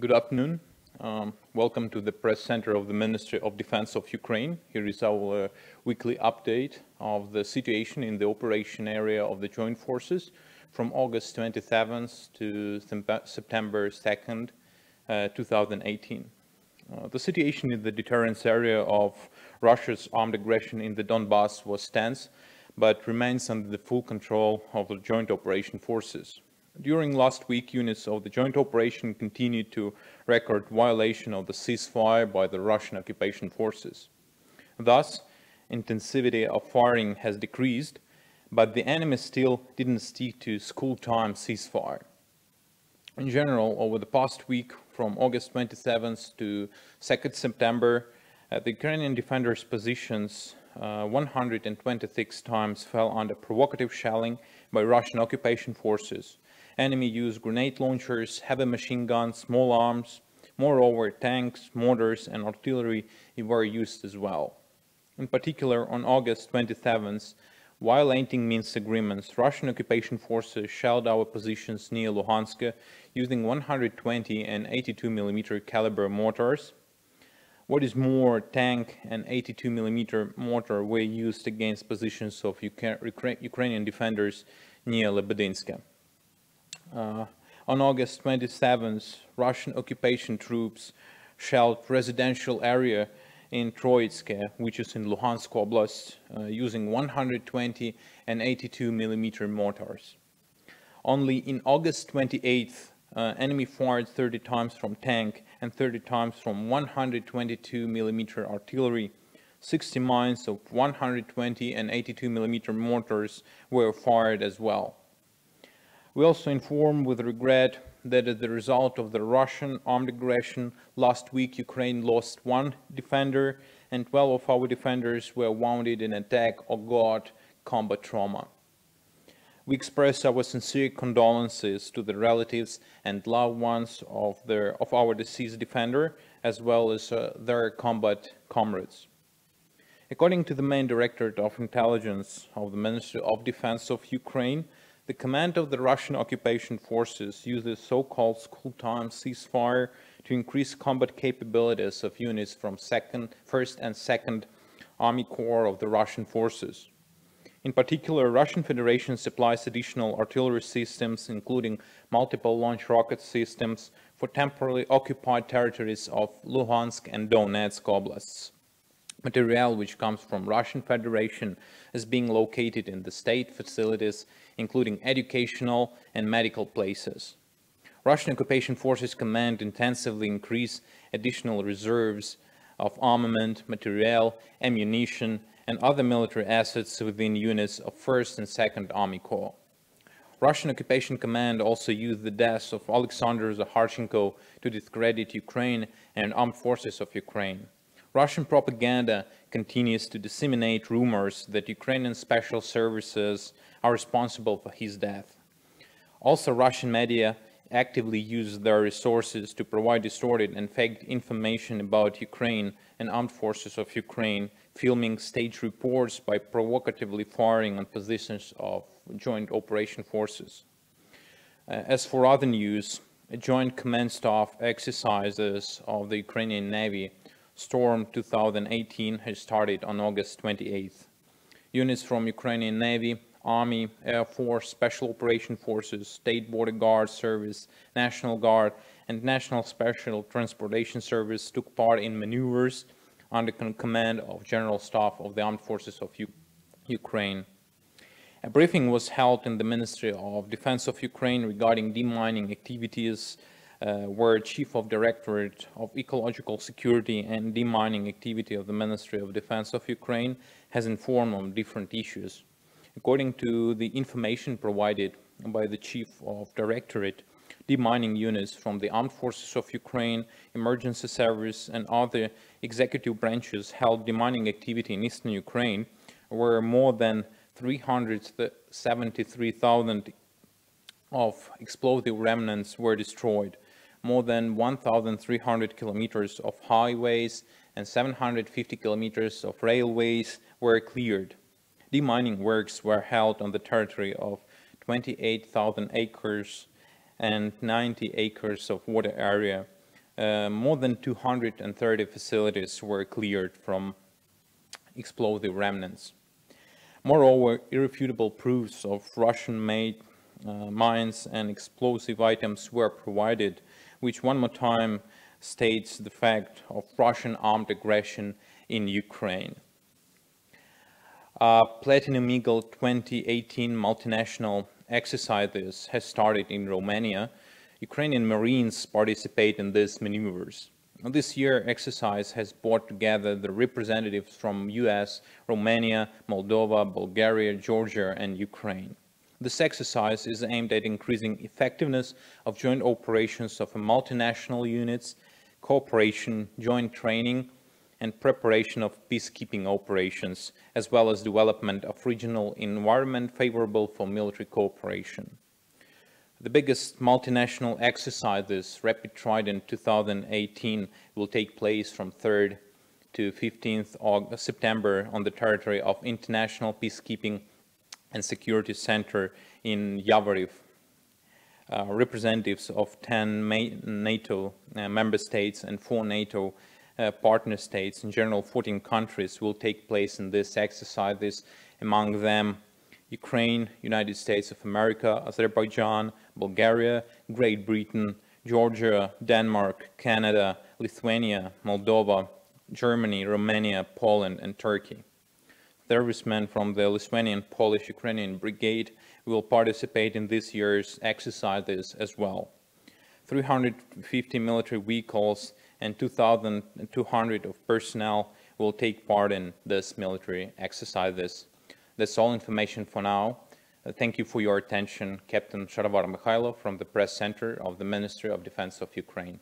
Good afternoon. Welcome to the press center of the Ministry of Defense of Ukraine. Here is our weekly update of the situation in the operation area of the joint forces from August 27th to September 2nd, 2018. The situation in the deterrence area of Russia's armed aggression in the Donbass was tense, but remains under the full control of the joint operation forces. During last week, units of the joint operation continued to record violation of the ceasefire by the Russian occupation forces. Thus, intensity of firing has decreased, but the enemy still didn't stick to school-time ceasefire. In general, over the past week, from August 27th to 2nd September, the Ukrainian defenders' positions 126 times fell under provocative shelling by Russian occupation forces. Enemy used grenade launchers, heavy machine guns, small arms. Moreover, tanks, mortars, and artillery were used as well. In particular, on August 27th, violating Minsk agreements, Russian occupation forces shelled our positions near Luhansk using 120 and 82 mm caliber mortars. What is more, tank and 82 mm mortar were used against positions of Ukrainian defenders near Lebedinsk. On August 27th, Russian occupation troops shelled residential area in Troitsk, which is in Luhansk Oblast, using 120 and 82 mm mortars. Only in August 28th, enemy fired 30 times from tank and 30 times from 122 mm artillery. 60 mines of 120 and 82 mm mortars were fired as well. We also inform with regret that as the result of the Russian armed aggression, last week Ukraine lost 1 defender and 12 of our defenders were wounded in attack or got combat trauma. We express our sincere condolences to the relatives and loved ones of our deceased defender, as well as their combat comrades. According to the main Directorate of Intelligence of the Ministry of Defense of Ukraine, the command of the Russian occupation forces uses so-called school-time ceasefire to increase combat capabilities of units from 1st and 2nd Army Corps of the Russian forces. In particular, Russian Federation supplies additional artillery systems, including multiple launch rocket systems, for temporarily occupied territories of Luhansk and Donetsk oblasts. Material which comes from Russian Federation is being located in the state facilities, including educational and medical places. Russian occupation forces command intensively increase additional reserves of armament, material, ammunition, and other military assets within units of 1st and 2nd Army Corps. Russian occupation command also used the deaths of Alexander Zakharchenko to discredit Ukraine and armed forces of Ukraine. Russian propaganda continues to disseminate rumors that Ukrainian special services are responsible for his death. Also, Russian media actively use their resources to provide distorted and fake information about Ukraine and armed forces of Ukraine, filming stage reports by provocatively firing on positions of joint operation forces. As for other news, a joint command staff exercises of the Ukrainian Navy Storm 2018 has started on August 28th. Units from Ukrainian Navy, Army, Air Force, Special Operation Forces, State Border Guard Service, National Guard, and National Special Transportation Service took part in maneuvers under command of General Staff of the Armed Forces of Ukraine. A briefing was held in the Ministry of Defense of Ukraine regarding demining activities, where Chief of Directorate of Ecological Security and Demining Activity of the Ministry of Defense of Ukraine has informed on different issues. According to the information provided by the Chief of Directorate, demining units from the Armed Forces of Ukraine, Emergency Service, and other executive branches held demining activity in eastern Ukraine, where more than 373,000 of explosive remnants were destroyed. More than 1,300 kilometers of highways and 750 kilometers of railways were cleared. Demining works were held on the territory of 28,000 acres and 90 acres of water area. more than 230 facilities were cleared from explosive remnants. Moreover, irrefutable proofs of Russian-made mines and explosive items were provided, which one more time states the fact of Russian armed aggression in Ukraine. Platinum Eagle 2018 multinational exercises has started in Romania. Ukrainian Marines participate in these maneuvers. This year exercise has brought together the representatives from US, Romania, Moldova, Bulgaria, Georgia and Ukraine. This exercise is aimed at increasing effectiveness of joint operations of multinational units, cooperation, joint training, and preparation of peacekeeping operations, as well as development of regional environment favorable for military cooperation. The biggest multinational exercises, Rapid Trident 2018, will take place from 3rd to 15th September on the territory of International Peacekeeping and Security Center in Yavoriv. Representatives of 10 NATO member states and 4 NATO partner states, in general 14 countries, will take place in this exercise, among them Ukraine, United States of America, Azerbaijan, Bulgaria, Great Britain, Georgia, Denmark, Canada, Lithuania, Moldova, Germany, Romania, Poland, and Turkey. Servicemen from the Lithuanian, Polish, Ukrainian Brigade will participate in this year's exercises as well. 350 military vehicles and 2,200 of personnel will take part in this military exercises. That's all information for now. Thank you for your attention. Captain Sharavara Mykhailo from the Press Center of the Ministry of Defense of Ukraine.